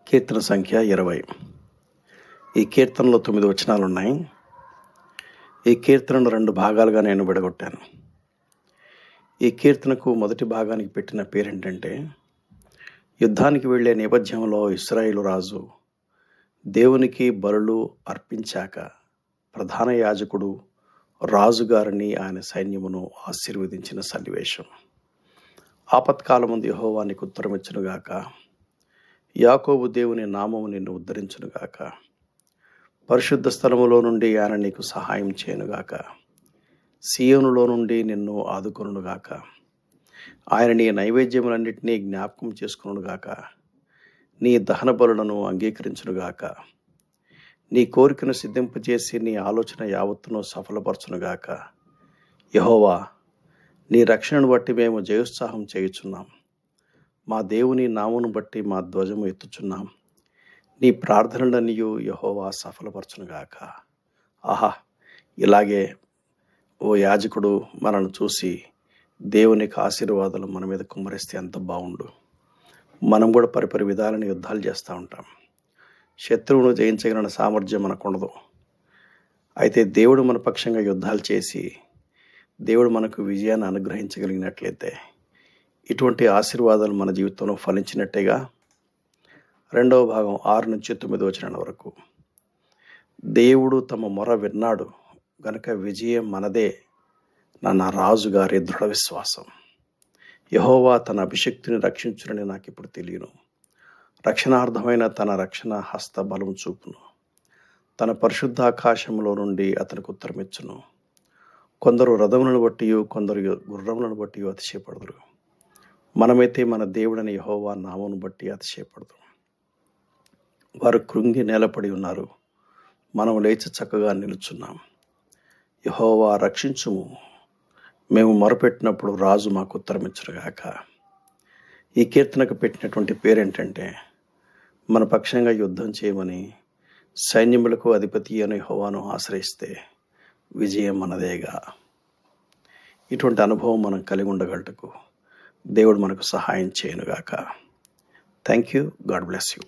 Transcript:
కీర్తన సంఖ్య 20. ఈ కీర్తనలో 9 వచనాలు ఉన్నాయి. ఈ కీర్తనను 2 భాగాలుగా నేను విడగొట్టాను. ఈ కీర్తనకు మొదటి భాగానికి పెట్టిన పేరేంటంటే, యుద్ధానికి వెళ్ళే నేపథ్యంలో ఇశ్రాయేలు రాజు దేవునికి బలులు అర్పించాక ప్రధాన యాజకుడు రాజుగారిని ఆయన సైన్యమును ఆశీర్వదించిన సన్నివేశం. ఆపత్కాలమందు యెహోవా నీకు ఉత్తరమిచ్చునుగాక, యాకోబు దేవుని నామము నిన్ను ఉద్ధరించునుగాక, పరిశుద్ధ స్థలములో నుండి ఆయన నీకు సహాయం చేయనుగాక, సీయోనులో నుండి నిన్ను ఆదుకొనుగాక, ఆయన నీ నైవేద్యములన్నిటినీ జ్ఞాపకం చేసుకొనుగాక, నీ దహన బలులను అంగీకరించునుగాక, నీ కోరికను సిద్ధింపజేసి నీ ఆలోచన యావత్తును సఫలపరచునుగాక. యెహోవా, నీ రక్షణను బట్టి మేము జయోత్సాహం చేయుచున్నాం. మా దేవుని నామమును బట్టి మా ధ్వజము ఎత్తుచున్నాం. నీ ప్రార్థనలన్నీయు యెహోవా సఫలపరచునుగాక. ఆహా, ఇలాగే ఓ యాజకుడు మనల్ని చూసి దేవునికి ఆశీర్వాదాలు మన మీద కుమ్మరిస్తే ఎంత బాగుండు. మనం కూడా పరిపరి విధాలని యుద్ధాలు చేస్తూ ఉంటాం. శత్రువును జయించగలిగిన సామర్థ్యం మనకుండదు. అయితే దేవుడు మన పక్షంగా యుద్ధాలు చేసి దేవుడు మనకు విజయాన్ని అనుగ్రహించగలిగినట్లయితే ఇటువంటి ఆశీర్వాదాలు మన జీవితంలో ఫలించినట్టేగా. 2వ భాగం 6 నుంచి 9 వచనాల వరకు. దేవుడు తమ మొర విన్నాడు గనుక విజయం మనదే నా రాజుగారి దృఢ విశ్వాసం. యెహోవా తన అభిషక్తిని రక్షించునని నాకు ఇప్పుడు తెలియను. రక్షణార్థమైన తన రక్షణ హస్త బలం చూపును. తన పరిశుద్ధాకాశంలో నుండి అతనికి ఉత్తరమిచ్చును. కొందరు రథములను బట్టి కొందరు గుర్రములను బట్టి అతిశయపడదురు. మనమైతే మన దేవుడని యెహోవా నామమును బట్టి అతిశయపడదు. వారు కృంగి నేలపడి ఉన్నారు, మనం లేచి చక్కగా నిలుచున్నాం. యెహోవా రక్షించుము, మేము మొరపెట్టినప్పుడు రాజు మాకు ఉత్తరమిచ్చునుగాక. ఈ కీర్తనకు పెట్టినటువంటి పేరేంటంటే, మన పక్షంగా యుద్ధం చేయమని సైన్యములకు అధిపతి అని యెహోవాను ఆశ్రయిస్తే విజయం మనదేగా. ఇటువంటి అనుభవం మనం కలిగి ఉండగలటకు దేవుడు మనకు సహాయం చేయనుగాక. Thank you. God bless you.